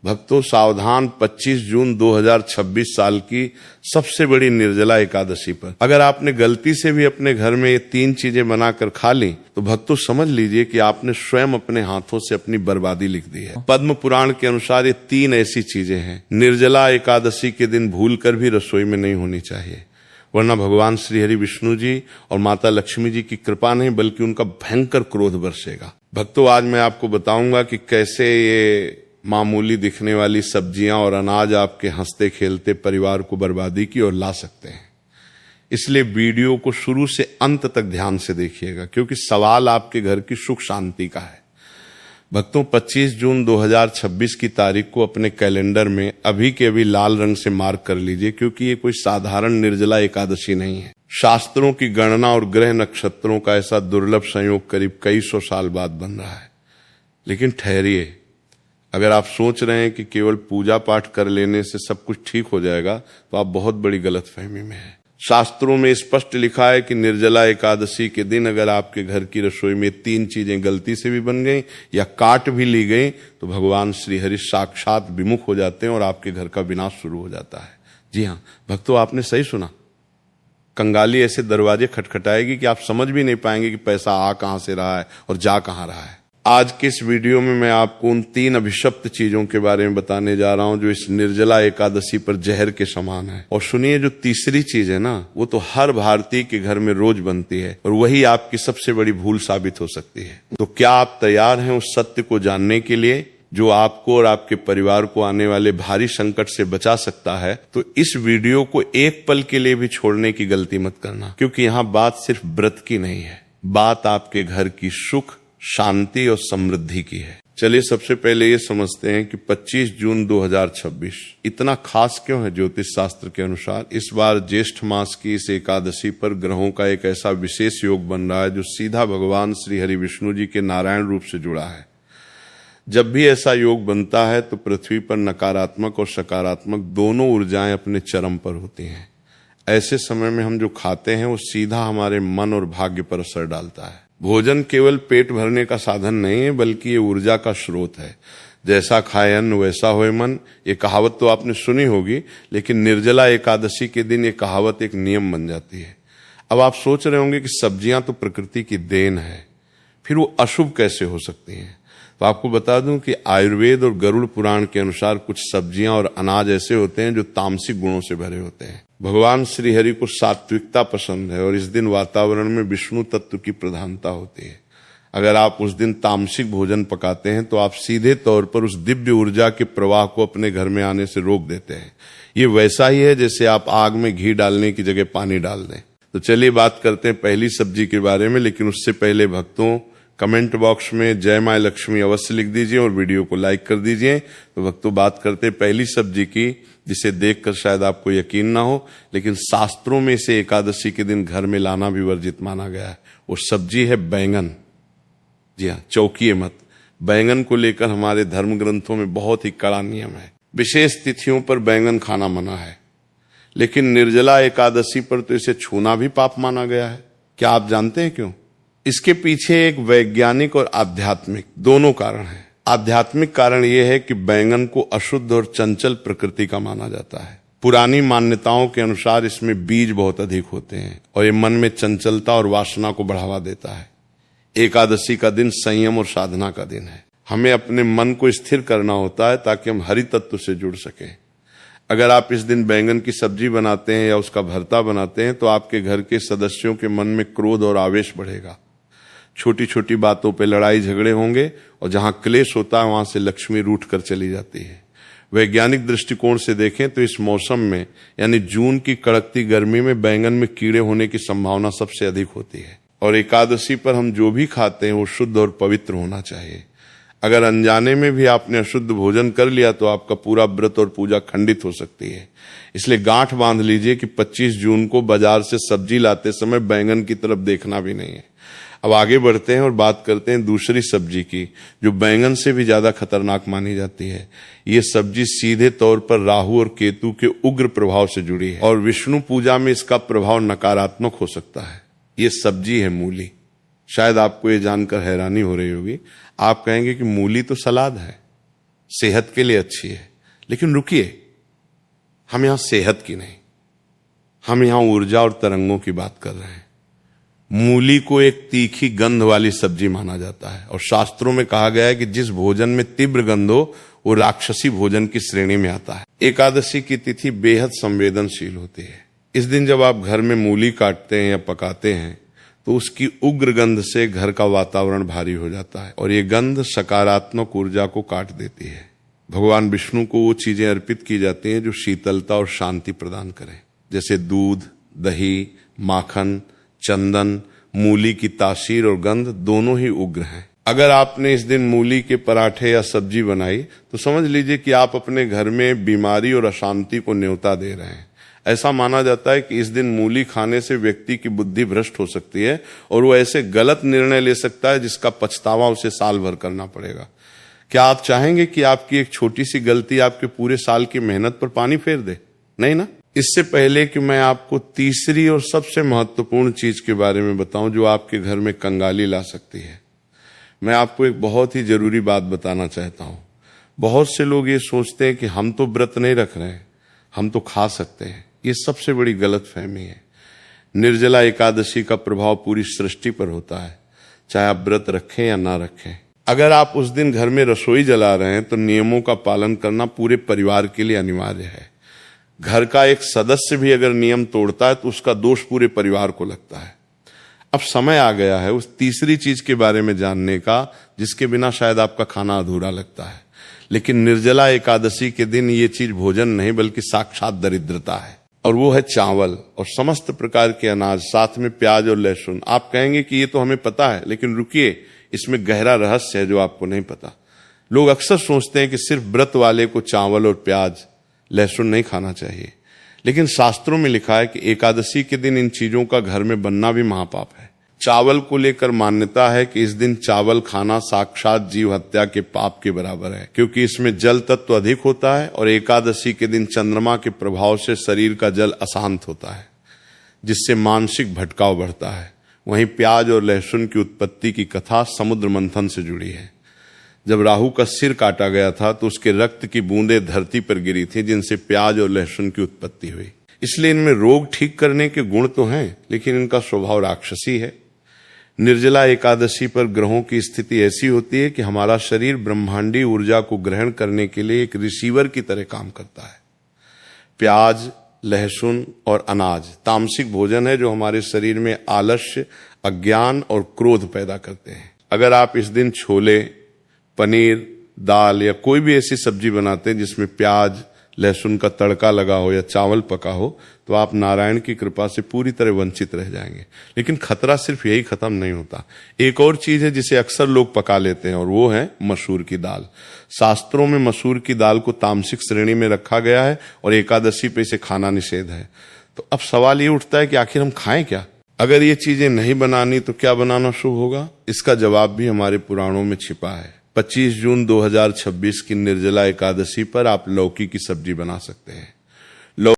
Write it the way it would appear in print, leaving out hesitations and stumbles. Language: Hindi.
भक्तों सावधान, 25 जून 2026 साल की सबसे बड़ी निर्जला एकादशी पर अगर आपने गलती से भी अपने घर में ये 3 चीजें बनाकर खा ली तो भक्तों समझ लीजिए कि आपने स्वयं अपने हाथों से अपनी बर्बादी लिख दी है। पद्म पुराण के अनुसार ये 3 ऐसी चीजें हैं निर्जला एकादशी के दिन भूल कर भी रसोई में नहीं होनी चाहिए, वरना भगवान श्री हरि विष्णु जी और माता लक्ष्मी जी की कृपा नहीं बल्कि उनका भयंकर क्रोध बरसेगा। भक्तों आज मैं आपको बताऊंगा कि कैसे ये मामूली दिखने वाली सब्जियां और अनाज आपके हंसते खेलते परिवार को बर्बादी की ओर ला सकते हैं। इसलिए वीडियो को शुरू से अंत तक ध्यान से देखिएगा क्योंकि सवाल आपके घर की सुख शांति का है। भक्तों 25 जून 2026 की तारीख को अपने कैलेंडर में अभी के अभी लाल रंग से मार्क कर लीजिए क्योंकि ये कोई साधारण निर्जला एकादशी नहीं है। शास्त्रों की गणना और ग्रह नक्षत्रों का ऐसा दुर्लभ संयोग करीब कई सौ साल बाद बन रहा है। लेकिन ठहरिए, अगर आप सोच रहे हैं कि केवल पूजा पाठ कर लेने से सब कुछ ठीक हो जाएगा तो आप बहुत बड़ी गलतफहमी में हैं। शास्त्रों में स्पष्ट लिखा है कि निर्जला एकादशी के दिन अगर आपके घर की रसोई में 3 चीजें गलती से भी बन गई या काट भी ली गई तो भगवान श्री हरि साक्षात विमुख हो जाते हैं और आपके घर का विनाश शुरू हो जाता है। जी हाँ भक्तों, आपने सही सुना। कंगाली ऐसे दरवाजे खटखटाएगी कि आप समझ भी नहीं पाएंगे कि पैसा आ कहां से रहा है और जा कहां रहा है। आज के इस वीडियो में मैं आपको उन 3 अभिशप्त चीजों के बारे में बताने जा रहा हूं जो इस निर्जला एकादशी पर जहर के समान है। और सुनिए, जो तीसरी चीज है ना, वो तो हर भारतीय के घर में रोज बनती है और वही आपकी सबसे बड़ी भूल साबित हो सकती है। तो क्या आप तैयार हैं उस सत्य को जानने के लिए जो आपको और आपके परिवार को आने वाले भारी संकट से बचा सकता है? तो इस वीडियो को एक पल के लिए भी छोड़ने की गलती मत करना क्योंकि यहाँ बात सिर्फ व्रत की नहीं है, बात आपके घर की सुख शांति और समृद्धि की है। चलिए सबसे पहले ये समझते हैं कि 25 जून 2026 इतना खास क्यों है ज्योतिष शास्त्र के अनुसार। इस बार ज्येष्ठ मास की इस एकादशी पर ग्रहों का एक ऐसा विशेष योग बन रहा है जो सीधा भगवान श्री हरि विष्णु जी के नारायण रूप से जुड़ा है। जब भी ऐसा योग बनता है तो पृथ्वी पर नकारात्मक और सकारात्मक दोनों ऊर्जाएं अपने चरम पर होती हैं। ऐसे समय में हम जो खाते हैं वो सीधा हमारे मन और भाग्य पर असर डालता है। भोजन केवल पेट भरने का साधन नहीं है बल्कि ये ऊर्जा का स्रोत है। जैसा खाए अन्न वैसा होए मन, ये कहावत तो आपने सुनी होगी, लेकिन निर्जला एकादशी के दिन ये कहावत एक नियम बन जाती है। अब आप सोच रहे होंगे कि सब्जियां तो प्रकृति की देन है, फिर वो अशुभ कैसे हो सकती हैं? तो आपको बता दूं कि आयुर्वेद और गरुड़ पुराण के अनुसार कुछ सब्जियां और अनाज ऐसे होते हैं जो तामसिक गुणों से भरे होते हैं। भगवान श्री हरि को सात्विकता पसंद है और इस दिन वातावरण में विष्णु तत्व की प्रधानता होती है। अगर आप उस दिन तामसिक भोजन पकाते हैं तो आप सीधे तौर पर उस दिव्य ऊर्जा के प्रवाह को अपने घर में आने से रोक देते हैं। ये वैसा ही है जैसे आप आग में घी डालने की जगह पानी डाल दें। तो चलिए बात करते हैं पहली सब्जी के बारे में, लेकिन उससे पहले भक्तों कमेंट बॉक्स में जय मां लक्ष्मी अवश्य लिख दीजिए और वीडियो को लाइक कर दीजिए। तो भक्तों बात करते हैं पहली सब्जी की, जिसे देखकर शायद आपको यकीन ना हो लेकिन शास्त्रों में इसे एकादशी के दिन घर में लाना भी वर्जित माना गया है। वो सब्जी है बैंगन। जी हाँ, चौंकिए मत, बैंगन को लेकर हमारे धर्म ग्रंथों में बहुत ही कड़ा नियम है। विशेष तिथियों पर बैंगन खाना मना है, लेकिन निर्जला एकादशी पर तो इसे छूना भी पाप माना गया है। क्या आप जानते हैं क्यों? इसके पीछे एक वैज्ञानिक और आध्यात्मिक दोनों कारण हैं। आध्यात्मिक कारण यह है कि बैंगन को अशुद्ध और चंचल प्रकृति का माना जाता है। पुरानी मान्यताओं के अनुसार इसमें बीज बहुत अधिक होते हैं और ये मन में चंचलता और वासना को बढ़ावा देता है। एकादशी का दिन संयम और साधना का दिन है। हमें अपने मन को स्थिर करना होता है ताकि हम हरि तत्व से जुड़ सकें। अगर आप इस दिन बैंगन की सब्जी बनाते हैं या उसका भरता बनाते हैं तो आपके घर के सदस्यों के मन में क्रोध और आवेश बढ़ेगा। छोटी छोटी बातों पे लड़ाई झगड़े होंगे और जहां क्लेश होता है वहां से लक्ष्मी रूठ कर चली जाती है। वैज्ञानिक दृष्टिकोण से देखें तो इस मौसम में यानी जून की कड़कती गर्मी में बैंगन में कीड़े होने की संभावना सबसे अधिक होती है। और एकादशी पर हम जो भी खाते हैं वो शुद्ध और पवित्र होना चाहिए। अगर अनजाने में भी आपने अशुद्ध भोजन कर लिया तो आपका पूरा व्रत और पूजा खंडित हो सकती है। इसलिए गांठ बांध लीजिए कि 25 जून को बाजार से सब्जी लाते समय बैंगन की तरफ देखना भी नहीं है। अब आगे बढ़ते हैं और बात करते हैं दूसरी सब्जी की, जो बैंगन से भी ज्यादा खतरनाक मानी जाती है। ये सब्जी सीधे तौर पर राहु और केतु के उग्र प्रभाव से जुड़ी है और विष्णु पूजा में इसका प्रभाव नकारात्मक हो सकता है। ये सब्जी है मूली। शायद आपको ये जानकर हैरानी हो रही होगी। आप कहेंगे कि मूली तो सलाद है। सेहत के लिए अच्छी है। लेकिन रुकिए, हम यहां सेहत की नहीं, हम यहां ऊर्जा और तरंगों की बात कर रहे हैं। मूली को एक तीखी गंध वाली सब्जी माना जाता है और शास्त्रों में कहा गया है कि जिस भोजन में तीव्र गंध हो वो राक्षसी भोजन की श्रेणी में आता है। एकादशी की तिथि बेहद संवेदनशील होती है। इस दिन जब आप घर में मूली काटते हैं या पकाते हैं तो उसकी उग्र गंध से घर का वातावरण भारी हो जाता है और ये गंध सकारात्मक ऊर्जा को काट देती है। भगवान विष्णु को वो चीजें अर्पित की जाती हैं जो शीतलता और शांति प्रदान करें, जैसे दूध, दही, माखन, चंदन। मूली की तासीर और गंध दोनों ही उग्र हैं। अगर आपने इस दिन मूली के पराठे या सब्जी बनाई तो समझ लीजिए कि आप अपने घर में बीमारी और अशांति को न्योता दे रहे हैं। ऐसा माना जाता है कि इस दिन मूली खाने से व्यक्ति की बुद्धि भ्रष्ट हो सकती है और वो ऐसे गलत निर्णय ले सकता है जिसका पछतावा उसे साल भर करना पड़ेगा। क्या आप चाहेंगे कि आपकी एक छोटी सी गलती आपके पूरे साल की मेहनत पर पानी फेर दे? नहीं ना। इससे पहले कि मैं आपको तीसरी और सबसे महत्वपूर्ण चीज के बारे में बताऊं जो आपके घर में कंगाली ला सकती है, मैं आपको एक बहुत ही जरूरी बात बताना चाहता हूं। बहुत से लोग ये सोचते हैं कि हम तो व्रत नहीं रख रहे हैं, हम तो खा सकते हैं। ये सबसे बड़ी गलतफहमी है। निर्जला एकादशी का प्रभाव पूरी सृष्टि पर होता है, चाहे आप व्रत रखें या ना रखें। अगर आप उस दिन घर में रसोई जला रहे हैं तो नियमों का पालन करना पूरे परिवार के लिए अनिवार्य है। घर का एक सदस्य भी अगर नियम तोड़ता है तो उसका दोष पूरे परिवार को लगता है। अब समय आ गया है उस तीसरी चीज के बारे में जानने का जिसके बिना शायद आपका खाना अधूरा लगता है। लेकिन निर्जला एकादशी के दिन ये चीज भोजन नहीं बल्कि साक्षात दरिद्रता है, और वो है चावल और समस्त प्रकार के अनाज, साथ में प्याज और लहसुन। आप कहेंगे कि ये तो हमें पता है, लेकिन रुकिए, इसमें गहरा रहस्य है जो आपको नहीं पता। लोग अक्सर सोचते हैं कि सिर्फ व्रत वाले को चावल और प्याज, लहसुन नहीं खाना चाहिए, लेकिन शास्त्रों में लिखा है कि एकादशी के दिन इन चीजों का घर में बनना भी महापाप है। चावल को लेकर मान्यता है कि इस दिन चावल खाना साक्षात जीव हत्या के पाप के बराबर है, क्योंकि इसमें जल तत्व अधिक होता है और एकादशी के दिन चंद्रमा के प्रभाव से शरीर का जल अशांत होता है, जिससे मानसिक भटकाव बढ़ता है। वहीं प्याज और लहसुन की उत्पत्ति की कथा समुद्र मंथन से जुड़ी है। जब राहु का सिर काटा गया था तो उसके रक्त की बूंदें धरती पर गिरी थी, जिनसे प्याज और लहसुन की उत्पत्ति हुई। इसलिए इनमें रोग ठीक करने के गुण तो हैं, लेकिन इनका स्वभाव राक्षसी है। निर्जला एकादशी पर ग्रहों की स्थिति ऐसी होती है कि हमारा शरीर ब्रह्मांडी ऊर्जा को ग्रहण करने के लिए एक रिसीवर की तरह काम करता है। प्याज, लहसुन और अनाज तामसिक भोजन है जो हमारे शरीर में आलस्य, अज्ञान और क्रोध पैदा करते हैं। अगर आप इस दिन छोले, पनीर, दाल या कोई भी ऐसी सब्जी बनाते हैं जिसमें प्याज, लहसुन का तड़का लगा हो या चावल पका हो तो आप नारायण की कृपा से पूरी तरह वंचित रह जाएंगे। लेकिन खतरा सिर्फ यही खत्म नहीं होता। एक और चीज है जिसे अक्सर लोग पका लेते हैं और वो है मसूर की दाल। शास्त्रों में मसूर की दाल को तामसिक श्रेणी में रखा गया है और एकादशी पे इसे खाना निषेध है। तो अब सवाल ये उठता है कि आखिर हम खाएं क्या? अगर ये चीजें नहीं बनानी तो क्या बनाना शुभ होगा? इसका जवाब भी हमारे पुराणों में छिपा है। 25 जून 2026 की निर्जला एकादशी पर आप लौकी की सब्जी बना सकते हैं।